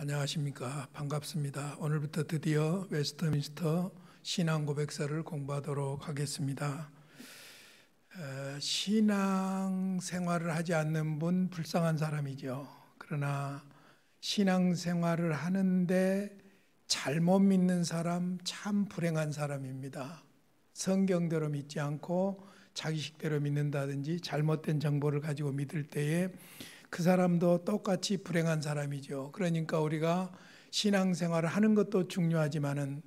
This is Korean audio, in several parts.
안녕하십니까. 반갑습니다. 오늘부터 드디어 웨스트민스터 신앙고백서를 공부하도록 하겠습니다. 신앙생활을 하지 않는 분 불쌍한 사람이죠. 그러나 신앙생활을 하는데 잘못 믿는 사람 참 불행한 사람입니다. 성경대로 믿지 않고 자기식대로 믿는다든지 잘못된 정보를 가지고 믿을 때에 그 사람도 똑같이 불행한 사람이죠. 그러니까 우리가 신앙생활을 하는 것도 중요하지만은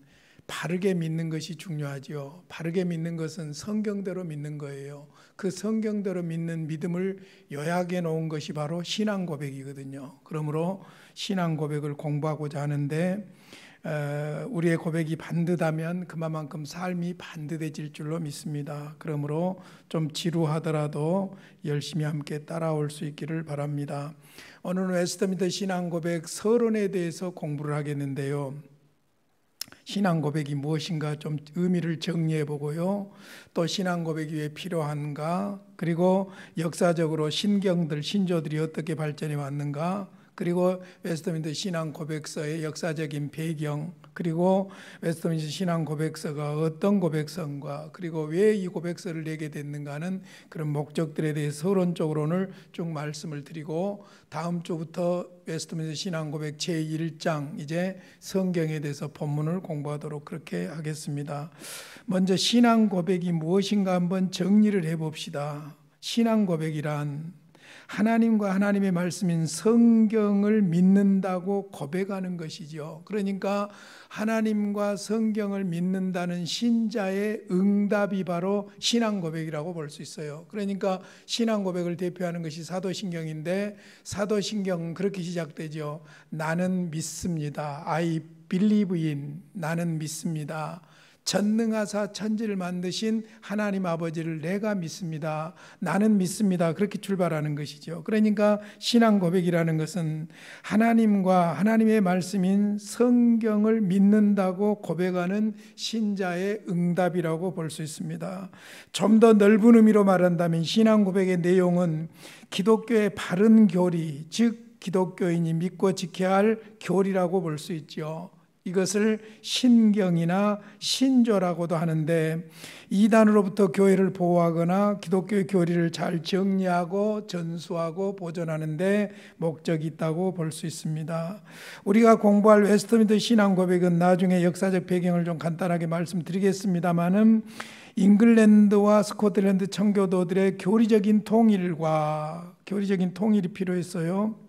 바르게 믿는 것이 중요하죠. 바르게 믿는 것은 성경대로 믿는 거예요. 그 성경대로 믿는 믿음을 요약해 놓은 것이 바로 신앙 고백이거든요. 그러므로 신앙 고백을 공부하고자 하는데 우리의 고백이 반듯하면 그만큼 삶이 반듯해질 줄로 믿습니다. 그러므로 좀 지루하더라도 열심히 함께 따라올 수 있기를 바랍니다. 오늘은 웨스트민스터 신앙 고백 서론에 대해서 공부를 하겠는데요. 신앙 고백이 무엇인가 좀 의미를 정리해 보고요. 또 신앙 고백이 왜 필요한가, 그리고 역사적으로 신경들, 신조들이 어떻게 발전해 왔는가, 그리고 웨스트민스터 신앙 고백서의 역사적인 배경, 그리고 웨스트민스터 신앙 고백서가 어떤 고백서인가, 그리고 왜 이 고백서를 내게 됐는가는 그런 목적들에 대해서 서론적으로 오늘 쭉 말씀을 드리고, 다음 주부터 웨스트민스터 신앙 고백 제1장 이제 성경에 대해서 본문을 공부하도록 그렇게 하겠습니다. 먼저 신앙 고백이 무엇인가 한번 정리를 해봅시다. 신앙 고백이란 하나님과 하나님의 말씀인 성경을 믿는다고 고백하는 것이죠. 그러니까 하나님과 성경을 믿는다는 신자의 응답이 바로 신앙 고백이라고 볼 수 있어요. 그러니까 신앙 고백을 대표하는 것이 사도신경인데, 사도신경은 그렇게 시작되죠. 나는 믿습니다. I believe in. 나는 믿습니다. 전능하사 천지를 만드신 하나님 아버지를 내가 믿습니다. 나는 믿습니다. 그렇게 출발하는 것이죠. 그러니까 신앙 고백이라는 것은 하나님과 하나님의 말씀인 성경을 믿는다고 고백하는 신자의 응답이라고 볼 수 있습니다. 좀 더 넓은 의미로 말한다면 신앙 고백의 내용은 기독교의 바른 교리, 즉 기독교인이 믿고 지켜야 할 교리라고 볼 수 있죠. 이것을 신경이나 신조라고도 하는데, 이단으로부터 교회를 보호하거나 기독교의 교리를 잘 정리하고 전수하고 보존하는 데 목적이 있다고 볼 수 있습니다. 우리가 공부할 웨스트민스터 신앙 고백은 나중에 역사적 배경을 좀 간단하게 말씀드리겠습니다마는 잉글랜드와 스코틀랜드 청교도들의 교리적인 통일이 필요했어요.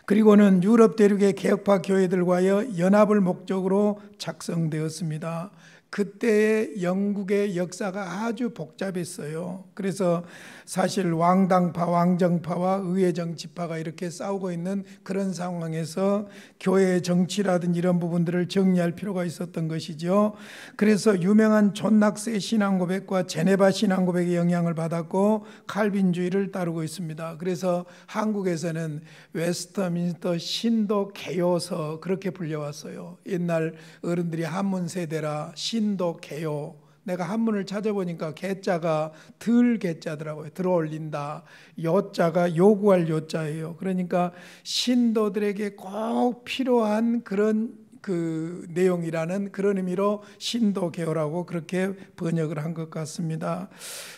그리고는 유럽 대륙의 개혁파 교회들과의 연합을 목적으로 작성되었습니다. 그때의 영국의 역사가 아주 복잡했어요. 그래서 사실 왕당파, 왕정파와 의회정치파가 이렇게 싸우고 있는 그런 상황에서 교회의 정치라든지 이런 부분들을 정리할 필요가 있었던 것이죠. 그래서 유명한 존 낙스의 신앙고백과 제네바 신앙고백의 영향을 받았고 칼빈주의를 따르고 있습니다. 그래서 한국에서는 웨스트민스터 신도 개요서 그렇게 불려왔어요. 옛날 어른들이 한문 세대라 신도 개요. 내가 한문을 찾아보니까 개자가 들 개자더라고요. 들어올린다. 요자가 요구할 요자예요. 그러니까 신도들에게 꼭 필요한 그런 그 내용이라는 그런 의미로 신도개요라고 그렇게 번역을 한 것 같습니다.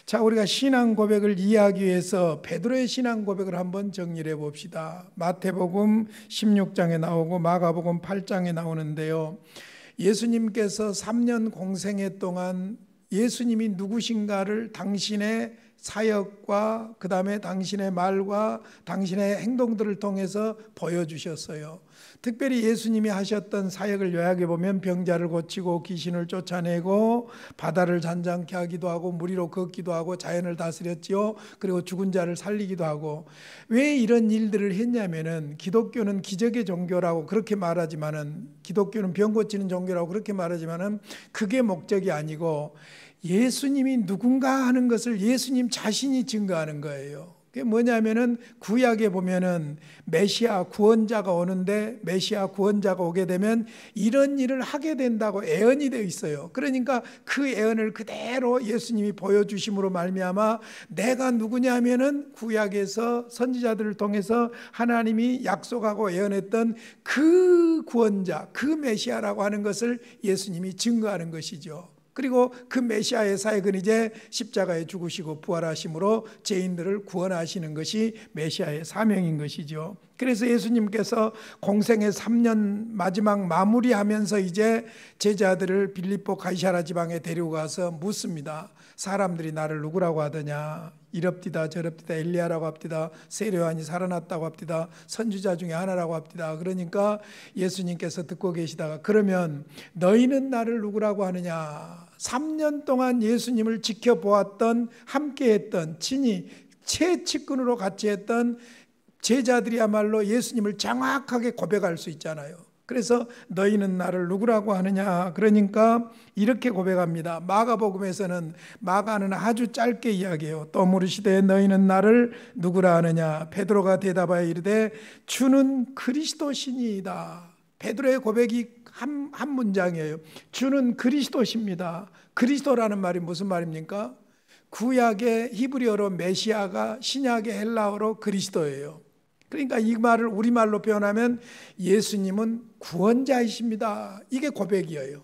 자, 우리가 신앙 고백을 이해하기 위해서 베드로의 신앙 고백을 한번 정리해 봅시다. 마태복음 16장에 나오고 마가복음 8장에 나오는데요. 예수님께서 3년 공생애 동안 예수님이 누구신가를 당신의 사역과 그 다음에 당신의 말과 당신의 행동들을 통해서 보여주셨어요. 특별히 예수님이 하셨던 사역을 요약해 보면 병자를 고치고 귀신을 쫓아내고 바다를 잔잔케 하기도 하고 물 위로 걷기도 하고 자연을 다스렸지요. 그리고 죽은 자를 살리기도 하고. 왜 이런 일들을 했냐면은 기독교는 기적의 종교라고 그렇게 말하지만은, 기독교는 병 고치는 종교라고 그렇게 말하지만은 그게 목적이 아니고 예수님이 누군가 하는 것을 예수님 자신이 증거하는 거예요. 그게 뭐냐면은 구약에 보면은 메시아 구원자가 오는데 메시아 구원자가 오게 되면 이런 일을 하게 된다고 예언이 되어 있어요. 그러니까 그 예언을 그대로 예수님이 보여주심으로 말미암아 내가 누구냐면은 구약에서 선지자들을 통해서 하나님이 약속하고 예언했던 그 구원자, 그 메시아라고 하는 것을 예수님이 증거하는 것이죠. 그리고 그 메시아의 사역은 이제 십자가에 죽으시고 부활하심으로 죄인들을 구원하시는 것이 메시아의 사명인 것이죠. 그래서 예수님께서 공생의 3년 마지막 마무리하면서 이제 제자들을 빌립보 가이사랴 지방에 데리고 가서 묻습니다. 사람들이 나를 누구라고 하더냐? 이럽디다 저럽디다 엘리야라고 합디다, 세례요한이 살아났다고 합디다, 선지자 중에 하나라고 합디다. 그러니까 예수님께서 듣고 계시다가 그러면 너희는 나를 누구라고 하느냐? 3년 동안 예수님을 지켜보았던, 함께했던, 친히 최측근으로 같이 했던 제자들이야말로 예수님을 정확하게 고백할 수 있잖아요. 그래서 너희는 나를 누구라고 하느냐? 그러니까 이렇게 고백합니다. 마가복음에서는, 마가는 아주 짧게 이야기해요. 또 물으시되 너희는 나를 누구라 하느냐? 베드로가 대답하여 이르되 주는 그리스도시니이다. 베드로의 고백이 한 문장이에요. 주는 그리스도십니다. 그리스도라는 말이 무슨 말입니까? 구약의 히브리어로 메시아가 신약의 헬라어로 그리스도예요. 그러니까 이 말을 우리말로 표현하면 예수님은 구원자이십니다. 이게 고백이에요.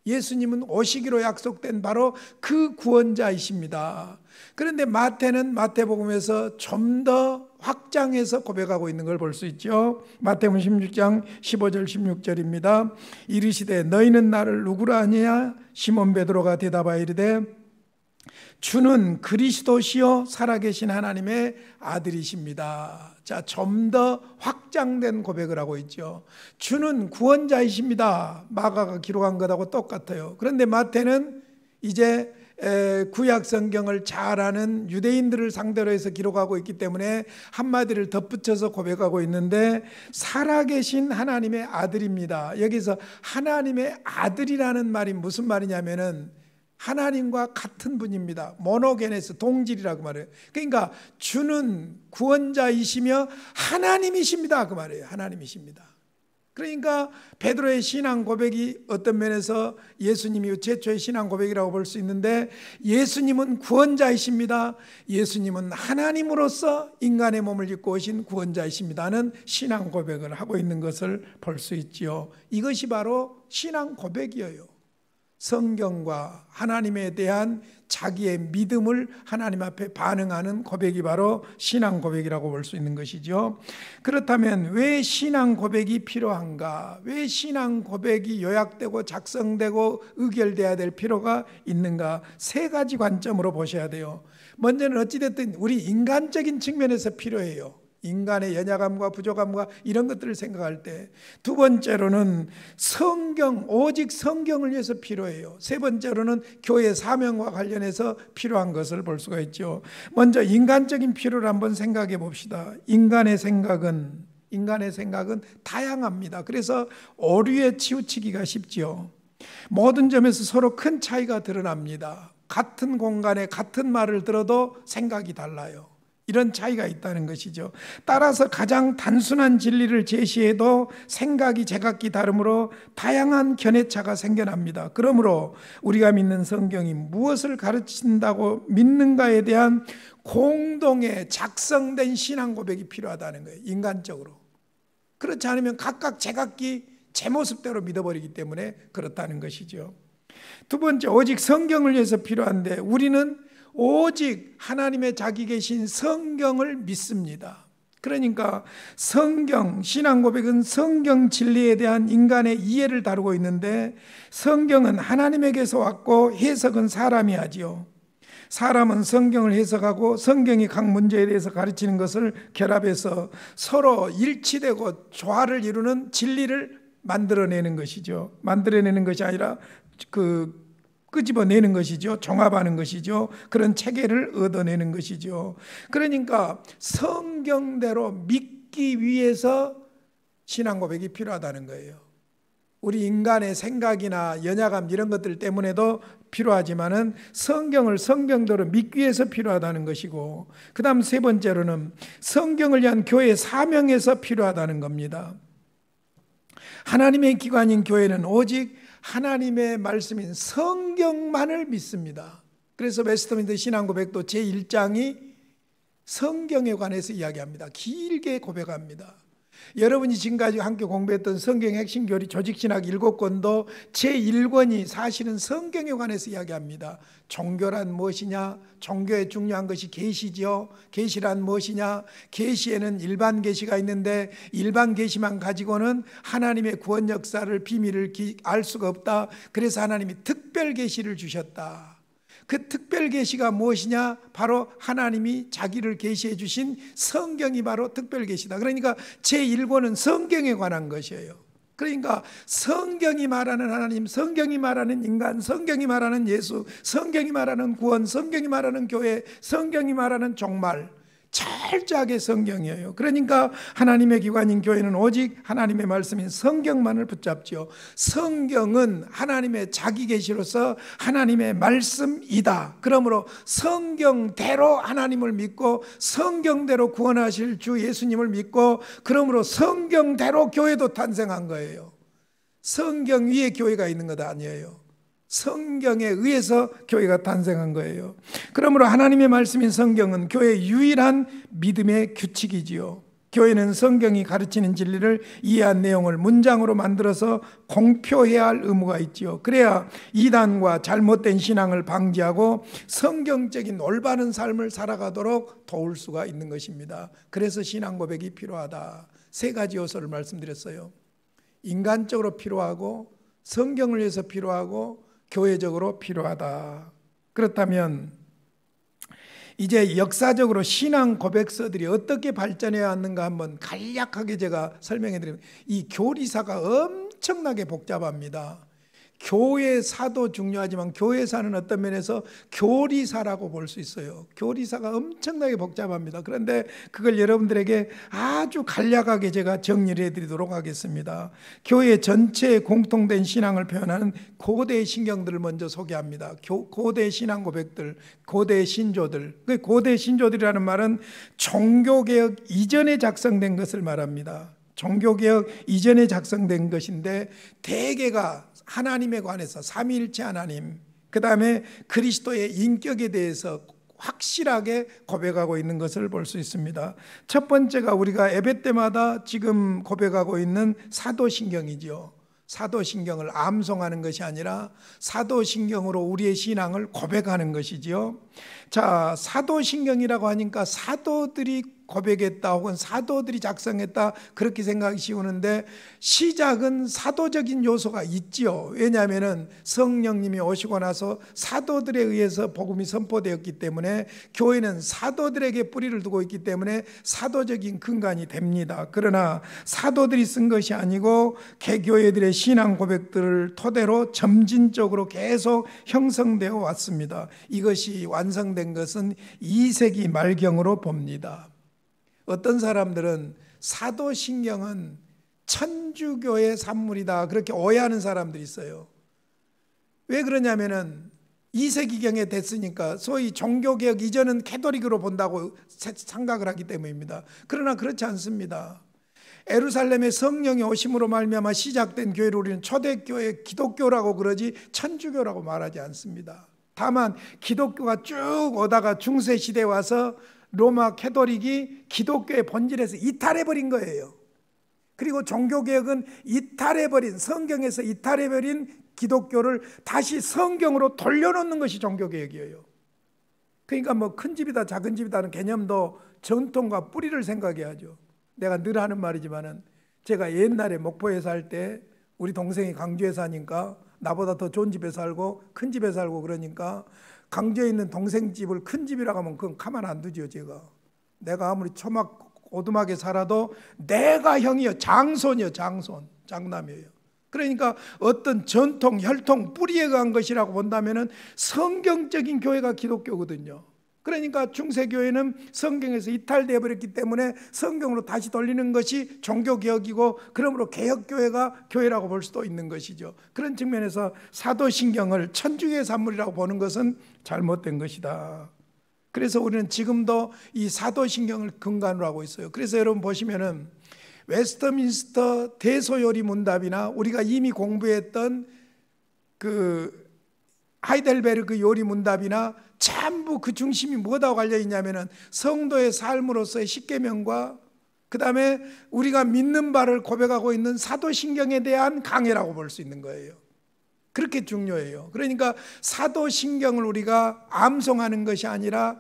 예수님은 오시기로 약속된 바로 그 구원자이십니다. 그런데 마태는 마태복음에서 좀 더 확장해서 고백하고 있는 걸 볼 수 있죠. 마태복음 16장 15절 16절입니다. 이르시되 너희는 나를 누구라 하느냐? 시몬 베드로가 대답하여 이르되 주는 그리스도시요 살아계신 하나님의 아들이십니다. 자, 좀 더 확장된 고백을 하고 있죠. 주는 구원자이십니다. 마가가 기록한 것하고 똑같아요. 그런데 마태는 이제 구약 성경을 잘 아는 유대인들을 상대로 해서 기록하고 있기 때문에 한마디를 덧붙여서 고백하고 있는데 살아계신 하나님의 아들입니다. 여기서 하나님의 아들이라는 말이 무슨 말이냐면은 하나님과 같은 분입니다. 모노게네스, 동질이라고 말해요. 그러니까 주는 구원자이시며 하나님이십니다. 그 말이에요. 하나님이십니다. 그러니까 베드로의 신앙 고백이 어떤 면에서 예수님이 최초의 신앙 고백이라고 볼 수 있는데 예수님은 구원자이십니다. 예수님은 하나님으로서 인간의 몸을 입고 오신 구원자이십니다는 신앙 고백을 하고 있는 것을 볼 수 있지요. 이것이 바로 신앙 고백이에요. 성경과 하나님에 대한 자기의 믿음을 하나님 앞에 반응하는 고백이 바로 신앙 고백이라고 볼 수 있는 것이죠. 그렇다면 왜 신앙 고백이 필요한가? 왜 신앙 고백이 요약되고 작성되고 의결돼야 될 필요가 있는가? 세 가지 관점으로 보셔야 돼요. 먼저는 어찌됐든 우리 인간적인 측면에서 필요해요. 인간의 연약함과 부족함과 이런 것들을 생각할 때. 두 번째로는 성경, 오직 성경을 위해서 필요해요. 세 번째로는 교회 사명과 관련해서 필요한 것을 볼 수가 있죠. 먼저 인간적인 필요를 한번 생각해 봅시다. 인간의 생각은 다양합니다. 그래서 오류에 치우치기가 쉽지요. 모든 점에서 서로 큰 차이가 드러납니다. 같은 공간에 같은 말을 들어도 생각이 달라요. 이런 차이가 있다는 것이죠. 따라서 가장 단순한 진리를 제시해도 생각이 제각기 다르므로 다양한 견해차가 생겨납니다. 그러므로 우리가 믿는 성경이 무엇을 가르친다고 믿는가에 대한 공동의 작성된 신앙 고백이 필요하다는 거예요. 인간적으로. 그렇지 않으면 각각 제각기 제 모습대로 믿어버리기 때문에 그렇다는 것이죠. 두 번째, 오직 성경을 위해서 필요한데 우리는 오직 하나님의 자기 계신 성경을 믿습니다. 그러니까 성경, 신앙 고백은 성경 진리에 대한 인간의 이해를 다루고 있는데 성경은 하나님에게서 왔고 해석은 사람이 하지요. 사람은 성경을 해석하고 성경이 각 문제에 대해서 가르치는 것을 결합해서 서로 일치되고 조화를 이루는 진리를 만들어내는 것이죠. 만들어내는 것이 아니라 끄집어내는 것이죠. 종합하는 것이죠. 그런 체계를 얻어내는 것이죠. 그러니까 성경대로 믿기 위해서 신앙 고백이 필요하다는 거예요. 우리 인간의 생각이나 연약함 이런 것들 때문에도 필요하지만은 성경을 성경대로 믿기 위해서 필요하다는 것이고, 그 다음 세 번째로는 성경을 위한 교회의 사명에서 필요하다는 겁니다. 하나님의 기관인 교회는 오직 하나님의 말씀인 성경만을 믿습니다. 그래서 웨스트민스터 신앙고백도 제1장이 성경에 관해서 이야기합니다. 길게 고백합니다. 여러분이 지금까지 함께 공부했던 성경 핵심 교리 조직신학 7권도 제1권이 사실은 성경에 관해서 이야기합니다. 종교란 무엇이냐? 종교에 중요한 것이 계시지요. 계시란 무엇이냐? 계시에는 일반 계시가 있는데 일반 계시만 가지고는 하나님의 구원 역사를 비밀을 알 수가 없다. 그래서 하나님이 특별 계시를 주셨다. 그 특별 계시가 무엇이냐? 바로 하나님이 자기를 계시해 주신 성경이 바로 특별 계시다. 그러니까 제1권은 성경에 관한 것이에요. 그러니까 성경이 말하는 하나님, 성경이 말하는 인간, 성경이 말하는 예수, 성경이 말하는 구원, 성경이 말하는 교회, 성경이 말하는 종말, 철저하게 성경이에요. 그러니까 하나님의 기관인 교회는 오직 하나님의 말씀인 성경만을 붙잡죠. 성경은 하나님의 자기 계시로서 하나님의 말씀이다. 그러므로 성경대로 하나님을 믿고 성경대로 구원하실 주 예수님을 믿고, 그러므로 성경대로 교회도 탄생한 거예요. 성경 위에 교회가 있는 것 아니에요. 성경에 의해서 교회가 탄생한 거예요. 그러므로 하나님의 말씀인 성경은 교회의 유일한 믿음의 규칙이지요. 교회는 성경이 가르치는 진리를 이해한 내용을 문장으로 만들어서 공표해야 할 의무가 있지요. 그래야 이단과 잘못된 신앙을 방지하고 성경적인 올바른 삶을 살아가도록 도울 수가 있는 것입니다. 그래서 신앙 고백이 필요하다. 세 가지 요소를 말씀드렸어요. 인간적으로 필요하고, 성경을 위해서 필요하고, 교회적으로 필요하다. 그렇다면 이제 역사적으로 신앙 고백서들이 어떻게 발전해 왔는가 한번 간략하게 제가 설명해 드리면, 이 교리사가 엄청나게 복잡합니다. 교회사도 중요하지만 교회사는 어떤 면에서 교리사라고 볼 수 있어요. 교리사가 엄청나게 복잡합니다. 그런데 그걸 여러분들에게 아주 간략하게 제가 정리를 해드리도록 하겠습니다. 교회 전체의 공통된 신앙을 표현하는 고대 신경들을 먼저 소개합니다. 고대 신앙 고백들, 고대 신조들. 고대 신조들이라는 말은 종교개혁 이전에 작성된 것을 말합니다. 종교개혁 이전에 작성된 것인데, 대개가 하나님에 관해서 삼위일체 하나님, 그 다음에 그리스도의 인격에 대해서 확실하게 고백하고 있는 것을 볼 수 있습니다. 첫 번째가 우리가 예배 때마다 지금 고백하고 있는 사도신경이죠. 사도신경을 암송하는 것이 아니라 사도신경으로 우리의 신앙을 고백하는 것이지요. 자, 사도신경이라고 하니까 사도들이 고백했다 혹은 사도들이 작성했다 그렇게 생각이 쉬우는데, 시작은 사도적인 요소가 있지요. 왜냐하면 성령님이 오시고 나서 사도들에 의해서 복음이 선포되었기 때문에, 교회는 사도들에게 뿌리를 두고 있기 때문에 사도적인 근간이 됩니다. 그러나 사도들이 쓴 것이 아니고 개교회들의 신앙 고백들을 토대로 점진적으로 계속 형성되어 왔습니다. 이것이 완성된 것은 2세기 말경으로 봅니다. 어떤 사람들은 사도신경은 천주교의 산물이다 그렇게 오해하는 사람들이 있어요. 왜 그러냐면은 2세기경에 됐으니까 소위 종교개혁 이전은 캐톨릭으로 본다고 생각을 하기 때문입니다. 그러나 그렇지 않습니다. 예루살렘의 성령의 오심으로 말미암아 시작된 교회를 우리는 초대교회 기독교라고 그러지 천주교라고 말하지 않습니다. 다만 기독교가 쭉 오다가 중세시대에 와서 로마 캐톨릭이 기독교의 본질에서 이탈해버린 거예요. 그리고 종교개혁은 이탈해버린, 성경에서 이탈해버린 기독교를 다시 성경으로 돌려놓는 것이 종교개혁이에요. 그러니까 뭐 큰 집이다 작은 집이다는 개념도 전통과 뿌리를 생각해야죠. 내가 늘 하는 말이지만은, 제가 옛날에 목포에 살 때 우리 동생이 강주에 사니까 나보다 더 좋은 집에 살고 큰 집에 살고 그러니까, 강주에 있는 동생 집을 큰 집이라고 하면 그건 가만 안 두죠. 내가 아무리 초막 오두막에 살아도 내가 형이요, 장손이요, 장남이에요. 그러니까 어떤 전통, 혈통, 뿌리에 의한 것이라고 본다면은 성경적인 교회가 기독교거든요. 그러니까 중세교회는 성경에서 이탈되어 버렸기 때문에 성경으로 다시 돌리는 것이 종교개혁이고, 그러므로 개혁교회가 교회라고 볼 수도 있는 것이죠. 그런 측면에서 사도신경을 천주교의 산물이라고 보는 것은 잘못된 것이다. 그래서 우리는 지금도 이 사도신경을 근간으로 하고 있어요. 그래서 여러분 보시면은 웨스트민스터 대소요리 문답이나 우리가 이미 공부했던 그 하이델베르그 요리 문답이나 전부 그 중심이 뭐하고 관련 있냐면은 성도의 삶으로서의 십계명과 그 다음에 우리가 믿는 바를 고백하고 있는 사도신경에 대한 강해라고 볼 수 있는 거예요. 그렇게 중요해요. 그러니까 사도신경을 우리가 암송하는 것이 아니라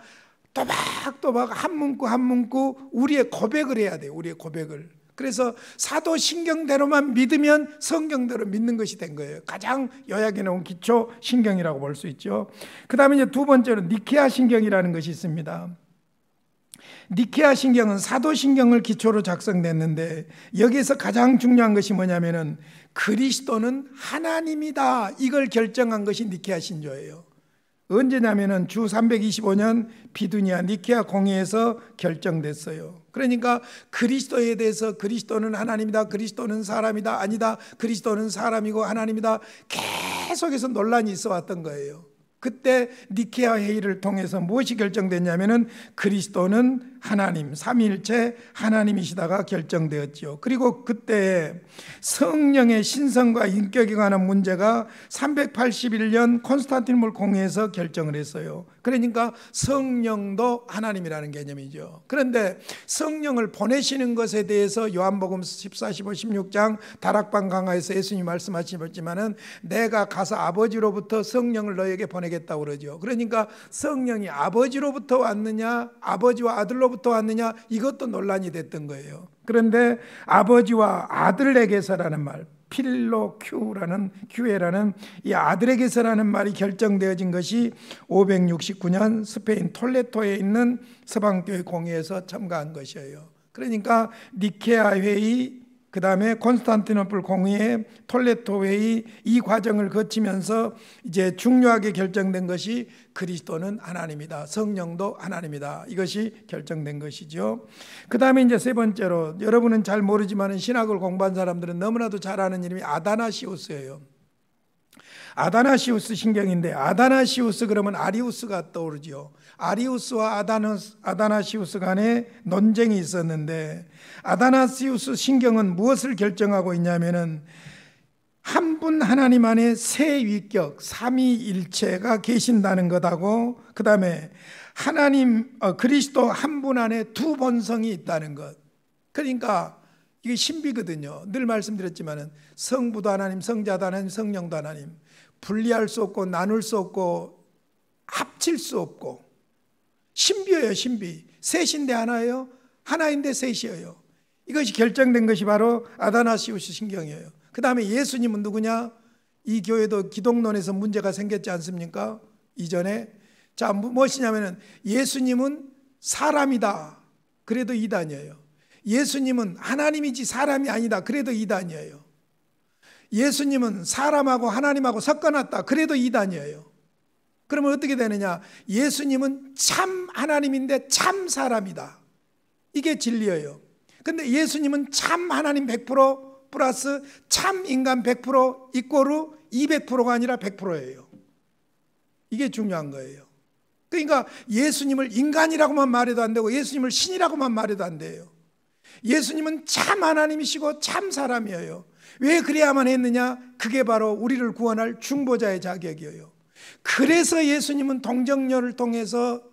또박또박 한 문구 한 문구 우리의 고백을 해야 돼요. 우리의 고백을. 그래서 사도신경대로만 믿으면 성경대로 믿는 것이 된 거예요. 가장 요약해 놓은 기초 신경이라고 볼 수 있죠. 그 다음에 이제 두 번째로 니케아 신경이라는 것이 있습니다. 니케아 신경은 사도신경을 기초로 작성됐는데, 여기에서 가장 중요한 것이 뭐냐면은 그리스도는 하나님이다, 이걸 결정한 것이 니케아 신조예요. 언제냐면은 주 325년 비두니아 니케아 공의에서 결정됐어요. 그러니까 그리스도에 대해서 그리스도는 하나님이다, 그리스도는 사람이다, 아니다, 그리스도는 사람이고 하나님이다, 계속해서 논란이 있어 왔던 거예요. 그때 니케아 회의를 통해서 무엇이 결정됐냐면은 그리스도는 하나님, 삼위일체 하나님이시다가 결정되었죠. 그리고 그때 성령의 신성과 인격에 관한 문제가 381년 콘스탄티노플 공의에서 결정을 했어요. 그러니까 성령도 하나님이라는 개념이죠. 그런데 성령을 보내시는 것에 대해서 요한복음 14, 15, 16장 다락방 강화에서 예수님이 말씀하시지만은 내가 가서 아버지로부터 성령을 너에게 보내겠다고 그러죠. 그러니까 성령이 아버지로부터 왔느냐 아버지와 아들로부터 왔느냐, 이것도 논란이 됐던 거예요. 그런데 아버지와 아들에게서라는 말, 필로큐라는 교회라는 이 아들에게서라는 말이 결정되어진 것이 569년 스페인 톨레토에 있는 서방교회 공의에서 참가한 것이에요. 그러니까 니케아 회의, 그 다음에 콘스탄티노플 공의회, 톨레토 회의, 이 과정을 거치면서 이제 중요하게 결정된 것이 그리스도는 하나님이다, 성령도 하나님이다, 이것이 결정된 것이죠. 그 다음에 이제 세 번째로, 여러분은 잘 모르지만 신학을 공부한 사람들은 너무나도 잘 아는 이름이 아다나시우스예요. 아다나시우스 신경인데, 아다나시우스 그러면 아리우스가 떠오르죠. 아리우스와 아다나시우스 간에 논쟁이 있었는데, 아다나시우스 신경은 무엇을 결정하고 있냐면은 한 분 하나님 안에 세 위격, 삼위일체가 계신다는 것하고, 그 다음에 하나님 그리스도 한 분 안에 두 본성이 있다는 것. 그러니까 이게 신비거든요. 늘 말씀드렸지만은 성부도 하나님, 성자도 하나님, 성령도 하나님. 분리할 수 없고 나눌 수 없고 합칠 수 없고 신비예요. 신비. 셋인데 하나예요, 하나인데 셋이에요. 이것이 결정된 것이 바로 아다나시우스 신경이에요. 그 다음에 예수님은 누구냐? 이 교회도 기독론에서 문제가 생겼지 않습니까? 이전에. 자, 무엇이냐면은 예수님은 사람이다, 그래도 이단이에요. 예수님은 하나님이지 사람이 아니다, 그래도 이단이에요. 예수님은 사람하고 하나님하고 섞어놨다, 그래도 이단이에요. 그러면 어떻게 되느냐? 예수님은 참 하나님인데 참 사람이다, 이게 진리예요. 근데 예수님은 참 하나님 100% 플러스 참 인간 100% 이꼬르 200%가 아니라 100%예요. 이게 중요한 거예요. 그러니까 예수님을 인간이라고만 말해도 안 되고 예수님을 신이라고만 말해도 안 돼요. 예수님은 참 하나님이시고 참 사람이에요. 왜 그래야만 했느냐? 그게 바로 우리를 구원할 중보자의 자격이에요. 그래서 예수님은 동정녀를 통해서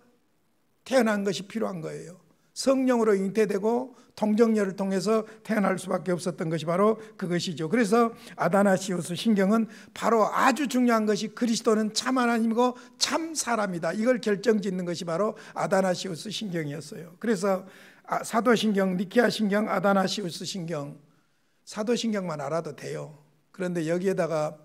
태어난 것이 필요한 거예요. 성령으로 잉태되고 동정녀를 통해서 태어날 수밖에 없었던 것이 바로 그것이죠. 그래서 아다나시우스 신경은 바로 아주 중요한 것이 그리스도는 참 하나님이고 참 사람이다, 이걸 결정짓는 것이 바로 아다나시우스 신경이었어요. 그래서 사도신경, 니케아 신경, 아다나시우스 신경, 사도신경만 알아도 돼요. 그런데 여기에다가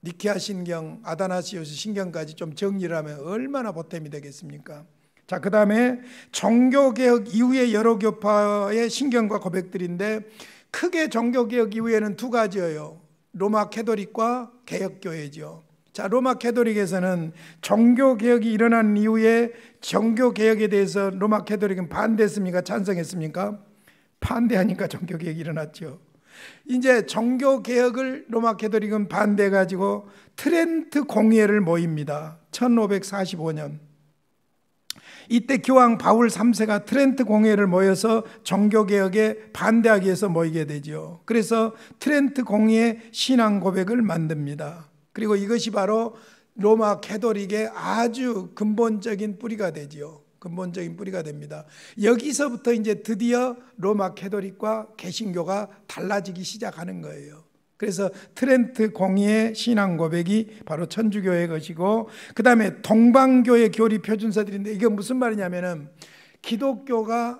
니케아 신경, 아다나시우스 신경까지 좀 정리를 하면 얼마나 보탬이 되겠습니까? 자, 그 다음에 종교개혁 이후의 여러 교파의 신경과 고백들인데, 크게 종교개혁 이후에는 두 가지예요. 로마 캐톨릭과 개혁교회죠. 자, 로마 캐토릭에서는 종교 개혁이 일어난 이후에 종교 개혁에 대해서 로마 캐토릭은 반대했습니까? 찬성했습니까? 반대하니까 종교 개혁이 일어났죠. 이제 종교 개혁을 로마 캐토릭은 반대해 가지고 트렌트 공의회를 모입니다. 1545년. 이때 교황 바울 3세가 트렌트 공의회를 모여서 종교 개혁에 반대하기 위해서 모이게 되죠. 그래서 트렌트 공의회 신앙 고백을 만듭니다. 그리고 이것이 바로 로마 캐토릭의 아주 근본적인 뿌리가 되지요. 근본적인 뿌리가 됩니다. 여기서부터 이제 드디어 로마 캐토릭과 개신교가 달라지기 시작하는 거예요. 그래서 트렌트 공의회 신앙 고백이 바로 천주교의 것이고, 그 다음에 동방교회 교리 표준서들인데, 이게 무슨 말이냐면은 기독교가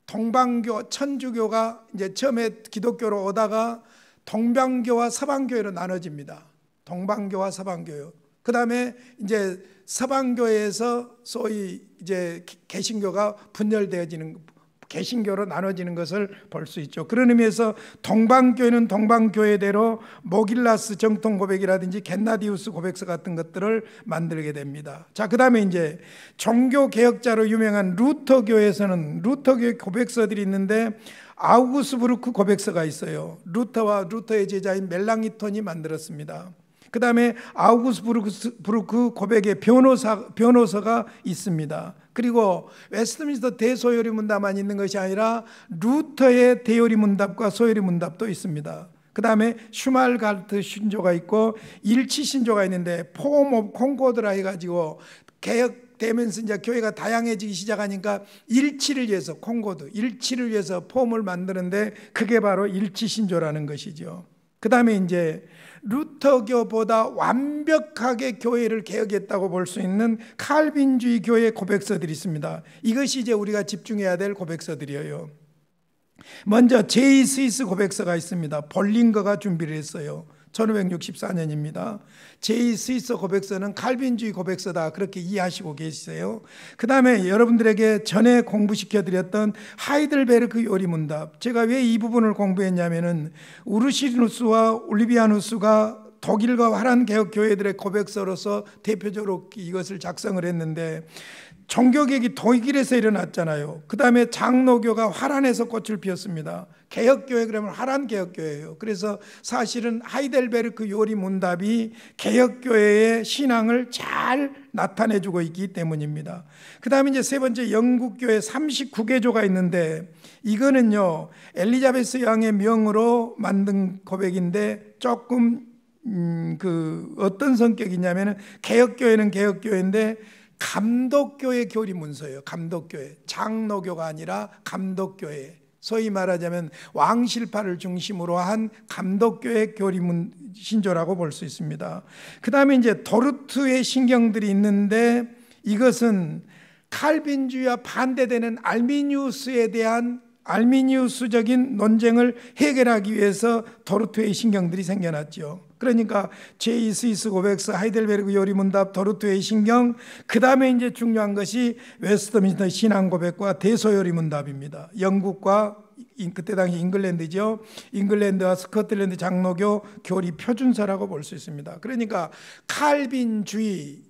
동방교, 천주교가 이제 처음에 기독교로 오다가 동방교와 서방교회로 나눠집니다. 동방교와 서방교요. 그 다음에 이제 서방교회에서 소위 이제 개신교가 분열되어지는, 개신교로 나눠지는 것을 볼 수 있죠. 그런 의미에서 동방교회는 동방교회대로 모길라스 정통 고백이라든지 겟나디우스 고백서 같은 것들을 만들게 됩니다. 자, 그 다음에 이제 종교 개혁자로 유명한 루터교에서는 루터교의 고백서들이 있는데, 아우구스부르크 고백서가 있어요. 루터와 루터의 제자인 멜랑이톤이 만들었습니다. 그 다음에 아우구스부르크 고백의 변호서가 있습니다. 그리고 웨스트민스터 대소요리 문답만 있는 것이 아니라 루터의 대요리 문답과 소요리 문답도 있습니다. 그 다음에 슈말갈트 신조가 있고 일치 신조가 있는데 폼 오브 콩코드라 해가지고 개혁되면서 이제 교회가 다양해지기 시작하니까 일치를 위해서 콩코드, 일치를 위해서 폼을 만드는데 그게 바로 일치 신조라는 것이죠. 그 다음에 이제 루터교보다 완벽하게 교회를 개혁했다고 볼 수 있는 칼빈주의 교회 고백서들이 있습니다. 이것이 이제 우리가 집중해야 될 고백서들이에요. 먼저 제2 스위스 고백서가 있습니다. 볼링거가 준비를 했어요. 1564년입니다. 제2 스위스 고백서는 칼빈주의 고백서다, 그렇게 이해하시고 계시세요. 그 다음에 여러분들에게 전에 공부시켜드렸던 하이델베르크 요리문답, 제가 왜 이 부분을 공부했냐면은 우르시누스와 올리비아누스가 독일과 화란 개혁 교회들의 고백서로서 대표적으로 이것을 작성을 했는데, 종교개혁이 독일에서 일어났잖아요. 그 다음에 장로교가 화란에서 꽃을 피웠습니다. 개혁교회 그러면 화란 개혁교회예요. 그래서 사실은 하이델베르크 요리 문답이 개혁교회의 신앙을 잘 나타내주고 있기 때문입니다. 그 다음에 이제 세 번째 영국교회 39개조가 있는데, 이거는요 엘리자베스 여왕의 명으로 만든 고백인데 조금 어떤 성격이냐면은 개혁교회는 개혁교회인데 감독교회 교리 문서예요. 감독교회, 장로교가 아니라 감독교회, 소위 말하자면 왕실파를 중심으로 한 감독교회 교리 신조라고 볼 수 있습니다. 그 다음에 이제 도르트의 신경들이 있는데, 이것은 칼빈주의와 반대되는 알미니우스에 대한 알미니우스적인 논쟁을 해결하기 위해서 도르트의 신경들이 생겨났죠. 그러니까 제2 스위스 고백서, 하이델베르크 요리문답, 도르트의 신경, 그 다음에 이제 중요한 것이 웨스트민스터 신앙 고백과 대소요리문답입니다. 영국과 그때 당시 잉글랜드죠. 잉글랜드와 스코틀랜드 장로교 교리 표준서라고 볼 수 있습니다. 그러니까 칼빈주의,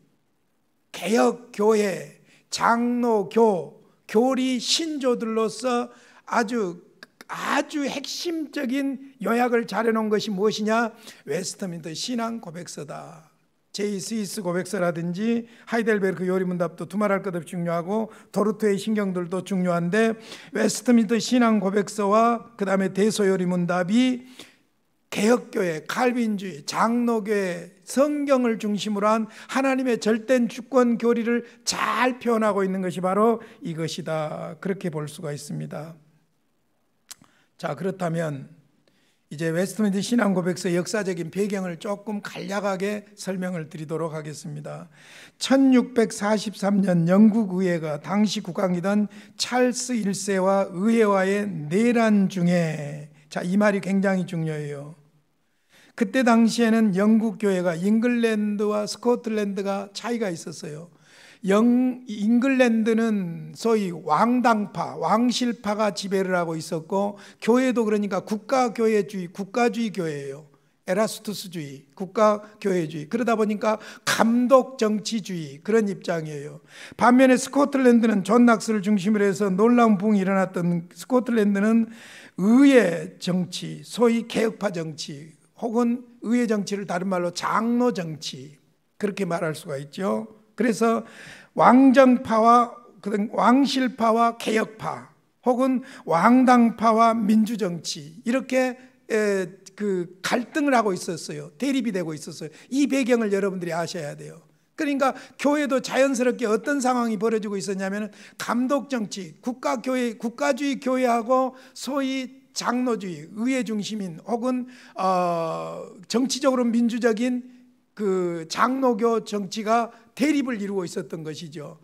개혁교회, 장로교, 교리 신조들로서 아주 핵심적인 요약을 잘해놓은 것이 무엇이냐? 웨스트민스터 신앙 고백서다. 제2 스위스 고백서라든지 하이델베르크 요리문답도 두말할 것 없이 중요하고 도르트의 신경들도 중요한데, 웨스트민스터 신앙 고백서와 그 다음에 대소요리문답이 개혁교회, 칼빈주의, 장로교회, 성경을 중심으로 한 하나님의 절대 주권 교리를 잘 표현하고 있는 것이 바로 이것이다, 그렇게 볼 수가 있습니다. 자, 그렇다면 이제 웨스트민스터 신앙 고백서의 역사적인 배경을 조금 간략하게 설명을 드리도록 하겠습니다. 1643년 영국 의회가 당시 국왕이던 찰스 1세와 의회와의 내란 중에, 자, 이 말이 굉장히 중요해요. 그때 당시에는 영국 교회가 잉글랜드와 스코틀랜드가 차이가 있었어요. 잉글랜드는 소위 왕당파, 왕실파가 지배를 하고 있었고, 교회도 그러니까 국가교회주의, 국가주의 교회예요. 에라스투스주의, 국가교회주의, 그러다 보니까 감독정치주의, 그런 입장이에요. 반면에 스코틀랜드는 존 낙스를 중심으로 해서 놀라운 부흥이 일어났던 스코틀랜드는 의회 정치, 소위 개혁파 정치, 혹은 의회 정치를 다른 말로 장로 정치, 그렇게 말할 수가 있죠. 그래서 왕정파와 왕실파와 개혁파, 혹은 왕당파와 민주정치, 이렇게 그 갈등을 하고 있었어요. 대립이 되고 있었어요. 이 배경을 여러분들이 아셔야 돼요. 그러니까 교회도 자연스럽게 어떤 상황이 벌어지고 있었냐면 감독정치, 국가주의 교회하고 소위 장로주의, 의회 중심인 혹은 정치적으로 민주적인 그 장로교 정치가 대립을 이루고 있었던 것이죠.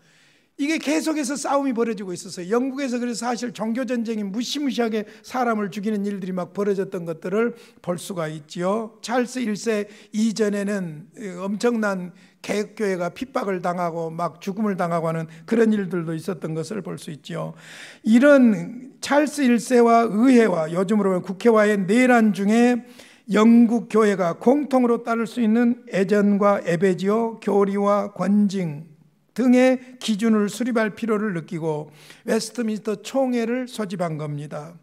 이게 계속해서 싸움이 벌어지고 있었어요. 영국에서 그래서 사실 종교전쟁이 무시무시하게 사람을 죽이는 일들이 막 벌어졌던 것들을 볼 수가 있지요. 찰스 1세 이전에는 엄청난 개혁교회가 핍박을 당하고 막 죽음을 당하고 하는 그런 일들도 있었던 것을 볼 수 있죠. 이런 찰스 1세와 의회와 요즘으로 국회와의 내란 중에 영국 교회가 공통으로 따를 수 있는 애전과 애배지요, 교리와 권징 등의 기준을 수립할 필요를 느끼고 웨스트민스터 총회를 소집한 겁니다.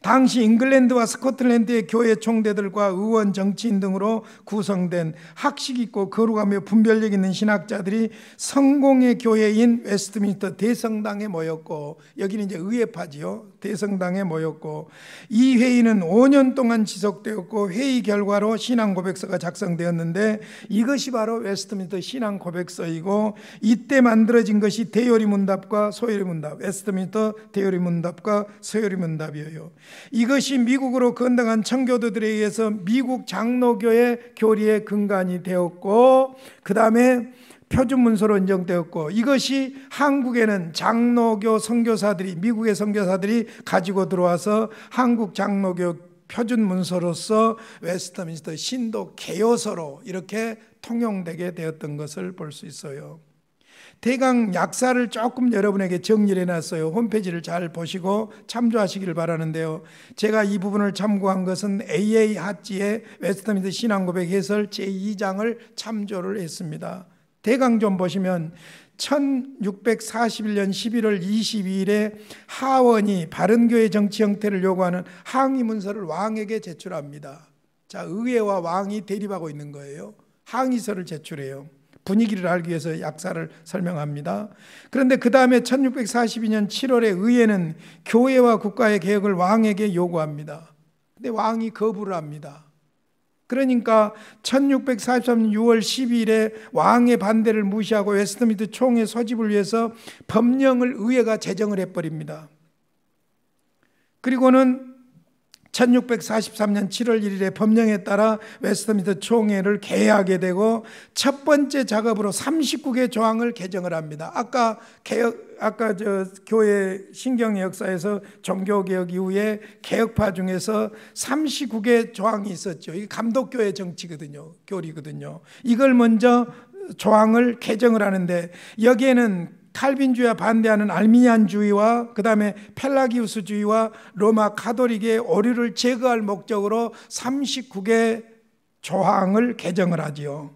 당시 잉글랜드와 스코틀랜드의 교회 총대들과 의원, 정치인 등으로 구성된 학식 있고 거룩하며 분별력 있는 신학자들이 성공의 교회인 웨스트민스터 대성당에 모였고, 여기는 이제 의회파지요. 대성당에 모였고, 이 회의는 5년 동안 지속되었고 회의 결과로 신앙 고백서가 작성되었는데 이것이 바로 웨스트민스터 신앙 고백서이고, 이때 만들어진 것이 대요리 문답과 소요리 문답, 웨스트민스터 대요리 문답과 소요리 문답이에요. 이것이 미국으로 건너간 청교도들에 의해서 미국 장로교의 교리의 근간이 되었고, 그 다음에 표준문서로 인정되었고, 이것이 한국에는 장로교 선교사들이, 미국의 선교사들이 가지고 들어와서 한국 장로교 표준문서로서 웨스트민스터 신도 개요서로 이렇게 통용되게 되었던 것을 볼 수 있어요. 대강 약사를 조금 여러분에게 정리를 해놨어요. 홈페이지를 잘 보시고 참조하시기를 바라는데요. 제가 이 부분을 참고한 것은 A.A. 핫지의 웨스트민스터 신앙고백 해설 제2장을 참조를 했습니다. 대강 좀 보시면 1641년 11월 22일에 하원이 바른교회 정치 형태를 요구하는 항의 문서를 왕에게 제출합니다. 자, 의회와 왕이 대립하고 있는 거예요. 항의서를 제출해요. 분위기를 알기 위해서 약사를 설명합니다. 그런데 그 다음에 1642년 7월에 의회는 교회와 국가의 개혁을 왕에게 요구합니다. 근데 왕이 거부를 합니다. 그러니까 1643년 6월 12일에 왕의 반대를 무시하고 웨스트민스터 총회 소집을 위해서 법령을 의회가 제정을 해버립니다. 그리고는 1643년 7월 1일에 법령에 따라 웨스트민스터 총회를 개회하게 되고 첫 번째 작업으로 39개 조항을 개정을 합니다. 아까 교회 신경 역사에서 종교개혁 이후에 개혁파 중에서 39개 조항이 있었죠. 이게 감독교회 정치거든요. 교리거든요. 이걸 먼저 조항을 개정을 하는데 여기에는 칼빈주의와 반대하는 알미니안주의와 그 다음에 펠라기우스주의와 로마 가톨릭의 오류를 제거할 목적으로 39개 조항을 개정을 하지요.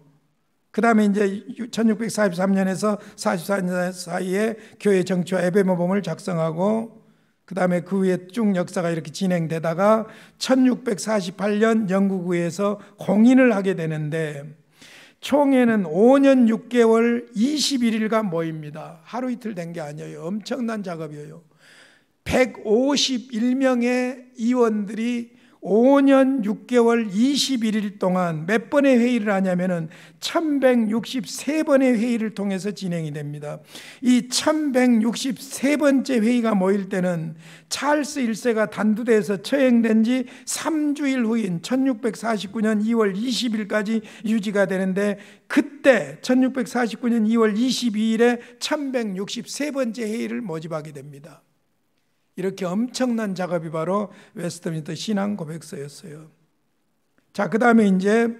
그 다음에 이제 1643년에서 44년 사이에 교회 정치와 예배모범을 작성하고 그 다음에 그 후에 쭉 역사가 이렇게 진행되다가 1648년 영국 의회에서 공인을 하게 되는데 총회는 5년 6개월 21일간 모입니다. 하루 이틀 된 게 아니에요. 엄청난 작업이에요. 151명의 의원들이 5년 6개월 21일 동안 몇 번의 회의를 하냐면은 1163번의 회의를 통해서 진행이 됩니다. 이 1163번째 회의가 모일 때는 찰스 1세가 단두대에서 처형된 지 3주일 후인 1649년 2월 20일까지 유지가 되는데 그때 1649년 2월 22일에 1163번째 회의를 모집하게 됩니다. 이렇게 엄청난 작업이 바로 웨스트민스터 신앙 고백서였어요. 자, 그 다음에 이제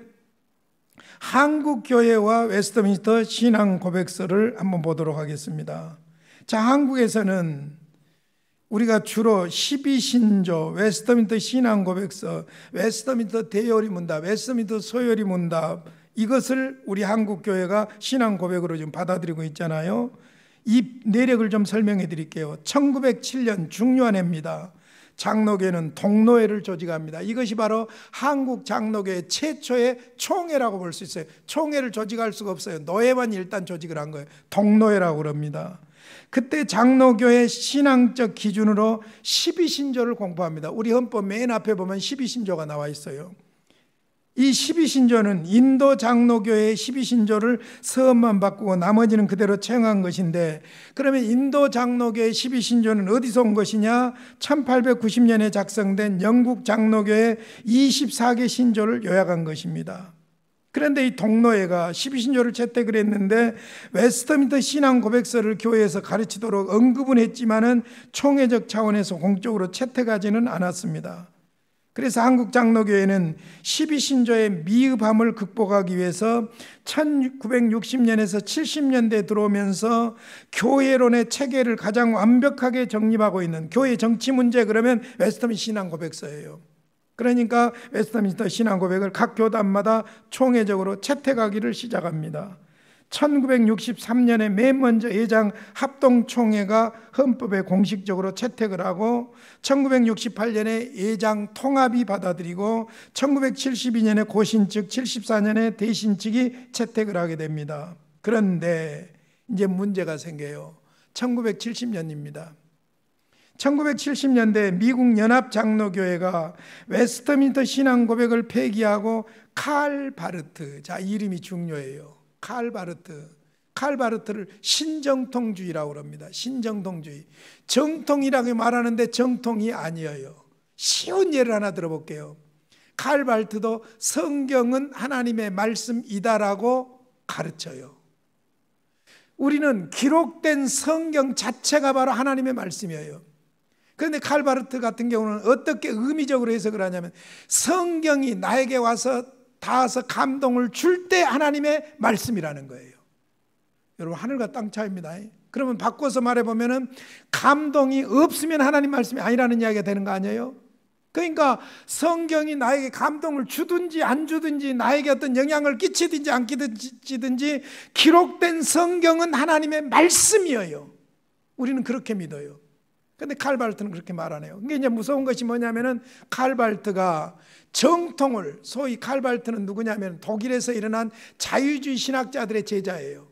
한국 교회와 웨스트민스터 신앙 고백서를 한번 보도록 하겠습니다. 자, 한국에서는 우리가 주로 12신조, 웨스트민스터 신앙고백서, 웨스트민스터 대요리문답, 웨스트민스터 소요리문답, 이것을 우리 한국교회가 신앙고백으로 지금 받아들이고 있잖아요. 이 내력을 좀 설명해 드릴게요. 1907년 중요한 해입니다. 장로교회는 동로회를 조직합니다. 이것이 바로 한국 장로교회 최초의 총회라고 볼 수 있어요. 총회를 조직할 수가 없어요. 노회만 일단 조직을 한 거예요. 동로회라고 그럽니다. 그때 장로교회 신앙적 기준으로 12신조를 공부합니다. 우리 헌법 맨 앞에 보면 12신조가 나와 있어요. 이 12신조는 인도 장로교회의 12신조를 서음만 바꾸고 나머지는 그대로 채용한 것인데, 그러면 인도 장로교회의 12신조는 어디서 온 것이냐? 1890년에 작성된 영국 장로교회 24개 신조를 요약한 것입니다. 그런데 이 동로회가 12신조를 채택을 했는데 웨스트민스터 신앙고백서를 교회에서 가르치도록 언급은 했지만은 총회적 차원에서 공적으로 채택하지는 않았습니다. 그래서 한국 장로교회는 12신조의 미흡함을 극복하기 위해서 1960년에서 70년대에 들어오면서 교회론의 체계를 가장 완벽하게 정립하고 있는, 교회 정치 문제 그러면 웨스트민스터 신앙고백서예요. 그러니까 웨스트민스터 신앙고백을 각 교단마다 총회적으로 채택하기를 시작합니다. 1963년에 맨 먼저 예장 합동총회가 헌법에 공식적으로 채택을 하고 1968년에 예장 통합이 받아들이고 1972년에 고신측, 74년에 대신측이 채택을 하게 됩니다. 그런데 이제 문제가 생겨요. 1970년입니다. 1970년대 미국 연합장로교회가 웨스트민스터 신앙고백을 폐기하고 칼 바르트, 자, 이름이 중요해요. 칼 바르트를 신정통주의라고 합니다. 신정통주의. 정통이라고 말하는데 정통이 아니에요. 쉬운 예를 하나 들어볼게요. 칼 바르트도 성경은 하나님의 말씀이다라고 가르쳐요. 우리는 기록된 성경 자체가 바로 하나님의 말씀이에요. 그런데 칼 바르트 같은 경우는 어떻게 의미적으로 해석을 하냐면, 성경이 나에게 와서 닿아서 감동을 줄 때 하나님의 말씀이라는 거예요. 여러분, 하늘과 땅 차이입니다. 그러면 바꿔서 말해보면 감동이 없으면 하나님 말씀이 아니라는 이야기가 되는 거 아니에요? 그러니까 성경이 나에게 감동을 주든지 안 주든지, 나에게 어떤 영향을 끼치든지 안 끼치든지 기록된 성경은 하나님의 말씀이에요. 우리는 그렇게 믿어요. 근데 칼 바르트는 그렇게 말 안 해요. 이게 이제 무서운 것이 뭐냐면은, 칼 바르트가 정통을, 소위 칼 바르트는 누구냐면 독일에서 일어난 자유주의 신학자들의 제자예요.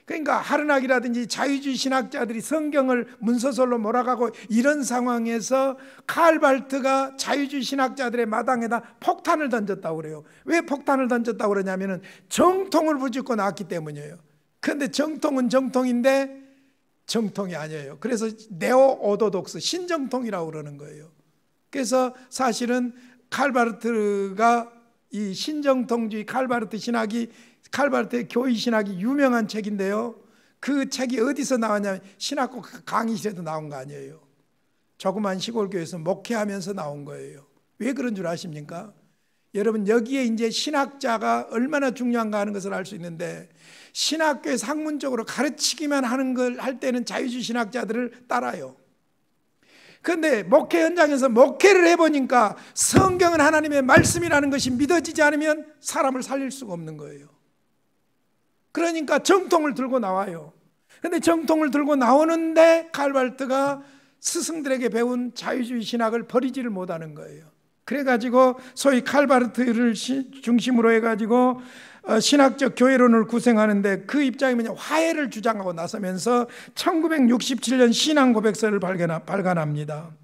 그러니까 하르낙이라든지 자유주의 신학자들이 성경을 문서설로 몰아가고 이런 상황에서 칼 바르트가 자유주의 신학자들의 마당에다 폭탄을 던졌다고 그래요. 왜 폭탄을 던졌다고 그러냐면은 정통을 부짓고 나왔기 때문이에요. 그런데 정통은 정통인데 정통이 아니에요. 그래서 네오 오도독스, 신정통이라고 그러는 거예요. 그래서 사실은 칼 바르트가 이 신정통주의 칼 바르트 신학이, 칼 바르트의 교의 신학이 유명한 책인데요. 그 책이 어디서 나왔냐면 신학교 강의실에도 나온 거 아니에요. 조그만 시골교회에서 목회하면서 나온 거예요. 왜 그런 줄 아십니까? 여러분, 여기에 이제 신학자가 얼마나 중요한가 하는 것을 알 수 있는데, 신학교에서 학문적으로 가르치기만 하는 걸 할 때는 자유주의 신학자들을 따라요. 그런데 목회 현장에서 목회를 해보니까 성경은 하나님의 말씀이라는 것이 믿어지지 않으면 사람을 살릴 수가 없는 거예요. 그러니까 정통을 들고 나와요. 그런데 정통을 들고 나오는데 칼 바르트가 스승들에게 배운 자유주의 신학을 버리지를 못하는 거예요. 그래가지고 소위 칼 바르트를 중심으로 해가지고 신학적 교회론을 구성하는데, 그 입장이 뭐냐, 화해를 주장하고 나서면서 1967년 신앙고백서를 발간합니다.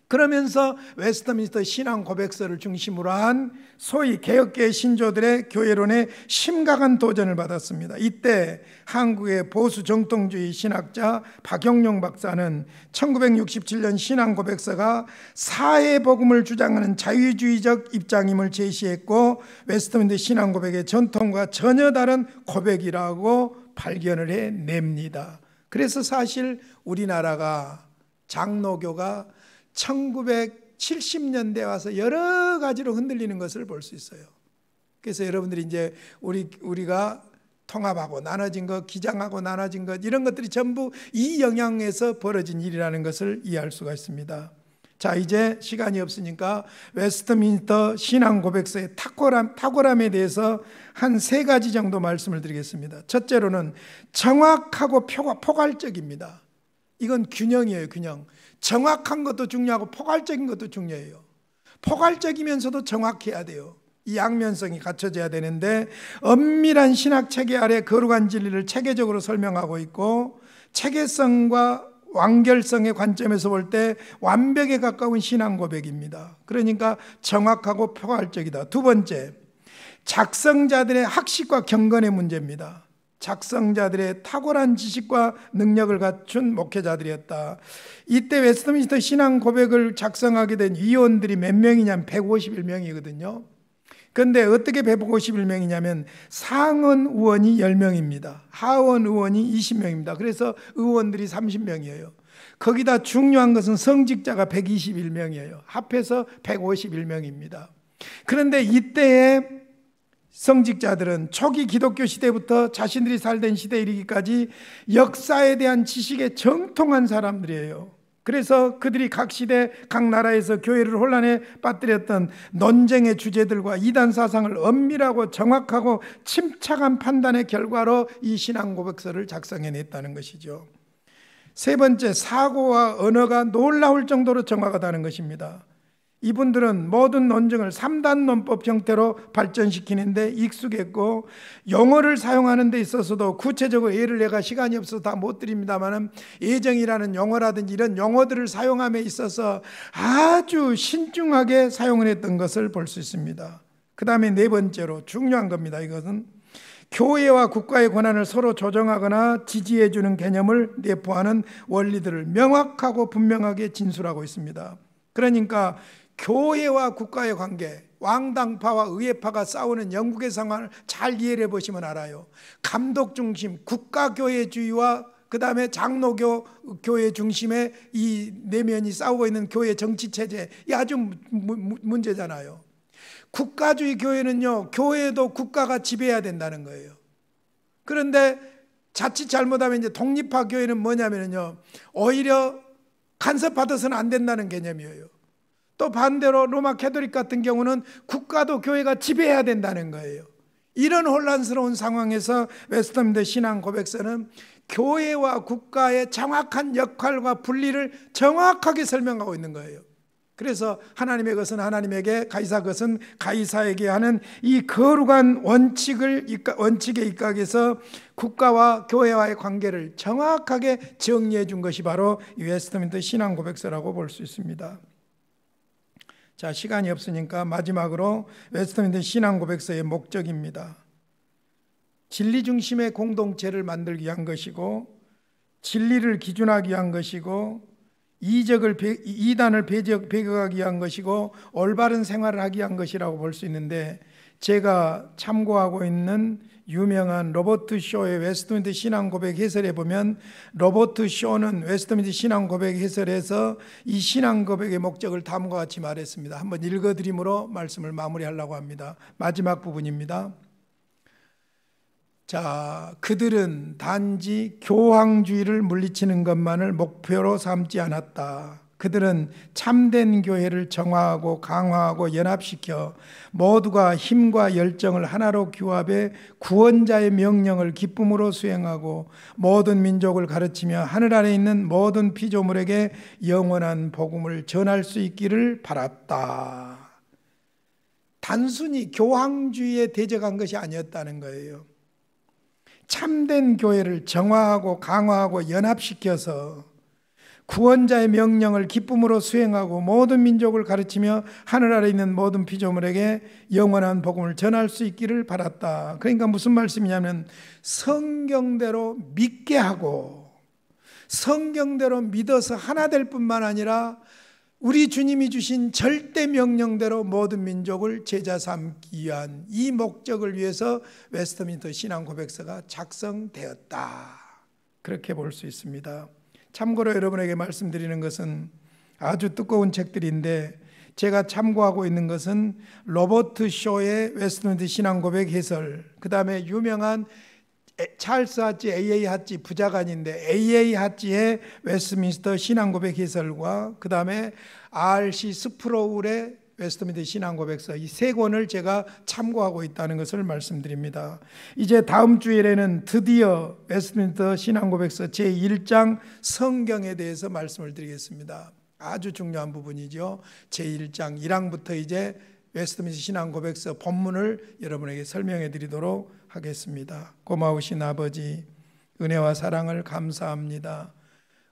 그러면서 웨스트민스터 신앙고백서를 중심으로 한 소위 개혁계의 신조들의 교회론에 심각한 도전을 받았습니다. 이때 한국의 보수 정통주의 신학자 박영용 박사는 1967년 신앙고백서가 사회복음을 주장하는 자유주의적 입장임을 제시했고, 웨스트민스터 신앙고백의 전통과 전혀 다른 고백이라고 발견을 해냅니다. 그래서 사실 우리나라가, 장로교가 1970년대에 와서 여러 가지로 흔들리는 것을 볼 수 있어요. 그래서 여러분들이 이제 우리가 통합하고 나눠진 것, 기장하고 나눠진 것, 이런 것들이 전부 이 영향에서 벌어진 일이라는 것을 이해할 수가 있습니다. 자, 이제 시간이 없으니까 웨스트민스터 신앙 고백서의 탁월함에 대해서 한 3가지 정도 말씀을 드리겠습니다. 첫째로는 정확하고 포괄적입니다. 이건 균형이에요, 균형. 정확한 것도 중요하고 포괄적인 것도 중요해요. 포괄적이면서도 정확해야 돼요. 이 양면성이 갖춰져야 되는데, 엄밀한 신학 체계 아래 거룩한 진리를 체계적으로 설명하고 있고, 체계성과 완결성의 관점에서 볼 때 완벽에 가까운 신앙 고백입니다. 그러니까 정확하고 포괄적이다. 두 번째, 작성자들의 학식과 경건의 문제입니다. 작성자들의 탁월한 지식과 능력을 갖춘 목회자들이었다. 이때 웨스트민스터 신앙 고백을 작성하게 된 위원들이 몇 명이냐면 151명이거든요. 그런데 어떻게 151명이냐면 상원 의원이 10명입니다. 하원 의원이 20명입니다. 그래서 의원들이 30명이에요. 거기다 중요한 것은 성직자가 121명이에요. 합해서 151명입니다. 그런데 이때의 성직자들은 초기 기독교 시대부터 자신들이 살던 시대에 이르기까지 역사에 대한 지식에 정통한 사람들이에요. 그래서 그들이 각 시대 각 나라에서 교회를 혼란에 빠뜨렸던 논쟁의 주제들과 이단 사상을 엄밀하고 정확하고 침착한 판단의 결과로 이 신앙 고백서를 작성해냈다는 것이죠. 세 번째, 사고와 언어가 놀라울 정도로 정확하다는 것입니다. 이분들은 모든 논증을 3단 논법 형태로 발전시키는데 익숙했고, 용어를 사용하는 데 있어서도 구체적으로 예를 내가 시간이 없어서 다 못 드립니다만, 예정이라는 용어라든지 이런 용어들을 사용함에 있어서 아주 신중하게 사용을 했던 것을 볼 수 있습니다. 그 다음에 네 번째로 중요한 겁니다. 이것은 교회와 국가의 권한을 서로 조정하거나 지지해 주는 개념을 내포하는 원리들을 명확하고 분명하게 진술하고 있습니다. 그러니까 교회와 국가의 관계, 왕당파와 의회파가 싸우는 영국의 상황을 잘 이해해 보시면 알아요. 감독 중심 국가교회주의와 그 다음에 장로교 교회 중심의 이 내면이 싸우고 있는 교회 정치체제, 이 아주 문제잖아요. 국가주의 교회는요, 교회도 국가가 지배해야 된다는 거예요. 그런데 자칫 잘못하면 이제 독립파 교회는 뭐냐면요, 오히려 간섭받아서는 안 된다는 개념이에요. 또 반대로 로마 캐톨릭 같은 경우는 국가도 교회가 지배해야 된다는 거예요. 이런 혼란스러운 상황에서 웨스트민스터 신앙 고백서는 교회와 국가의 정확한 역할과 분리를 정확하게 설명하고 있는 거예요. 그래서 하나님의 것은 하나님에게, 가이사 것은 가이사에게 하는 이 거룩한 원칙에 입각해서 국가와 교회와의 관계를 정확하게 정리해 준 것이 바로 이 웨스트민스터 신앙 고백서라고 볼 수 있습니다. 자, 시간이 없으니까 마지막으로 웨스트민스터 신앙 고백서의 목적입니다. 진리 중심의 공동체를 만들기 위한 것이고, 진리를 기준하기 위한 것이고, 이단을 배격하기 위한 것이고, 올바른 생활을 하기 위한 것이라고 볼 수 있는데, 제가 참고하고 있는 유명한 로버트 쇼의 웨스트민스터 신앙 고백 해설에 보면, 로버트 쇼는 웨스트민스터 신앙 고백 해설에서 이 신앙 고백의 목적을 다음과 같이 말했습니다. 한번 읽어드림으로 말씀을 마무리하려고 합니다. 마지막 부분입니다. 자, 그들은 단지 교황주의를 물리치는 것만을 목표로 삼지 않았다. 그들은 참된 교회를 정화하고 강화하고 연합시켜 모두가 힘과 열정을 하나로 규합해 구원자의 명령을 기쁨으로 수행하고 모든 민족을 가르치며 하늘 아래 있는 모든 피조물에게 영원한 복음을 전할 수 있기를 바랐다. 단순히 교황주의에 대적한 것이 아니었다는 거예요. 참된 교회를 정화하고 강화하고 연합시켜서 구원자의 명령을 기쁨으로 수행하고 모든 민족을 가르치며 하늘 아래 있는 모든 피조물에게 영원한 복음을 전할 수 있기를 바랐다. 그러니까 무슨 말씀이냐면, 성경대로 믿게 하고 성경대로 믿어서 하나 될 뿐만 아니라 우리 주님이 주신 절대 명령대로 모든 민족을 제자 삼기 위한 이 목적을 위해서 웨스트민스터 신앙 고백서가 작성되었다. 그렇게 볼 수 있습니다. 참고로 여러분에게 말씀드리는 것은 아주 두꺼운 책들인데, 제가 참고하고 있는 것은 로버트 쇼의 웨스트민스터 신앙 고백 해설, 그 다음에 유명한 찰스 하치, AA 하치 부자가 아닌데 AA 하치의 웨스트민스터 신앙고백 해설과 그 다음에 RC 스프로울의 웨스트민스터 신앙고백서, 이 세 권을 제가 참고하고 있다는 것을 말씀드립니다. 이제 다음 주일에는 드디어 웨스트민스터 신앙고백서 제1장 성경에 대해서 말씀을 드리겠습니다. 아주 중요한 부분이죠. 제1장 1항부터 이제 웨스트민스터 신앙고백서 본문을 여러분에게 설명해 드리도록 하겠습니다. 고마우신 아버지, 은혜와 사랑을 감사합니다.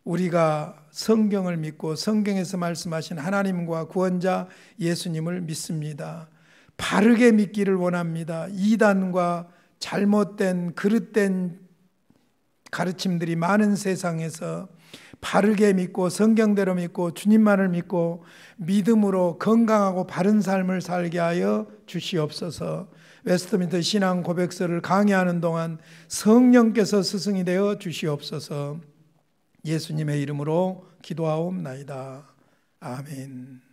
우리가 성경을 믿고 성경에서 말씀하신 하나님과 구원자 예수님을 믿습니다. 바르게 믿기를 원합니다. 이단과 잘못된 그릇된 가르침들이 많은 세상에서 바르게 믿고 성경대로 믿고 주님만을 믿고 믿음으로 건강하고 바른 삶을 살게 하여 주시옵소서. 웨스트민스터 신앙 고백서를 강의하는 동안 성령께서 스승이 되어 주시옵소서. 예수님의 이름으로 기도하옵나이다. 아멘.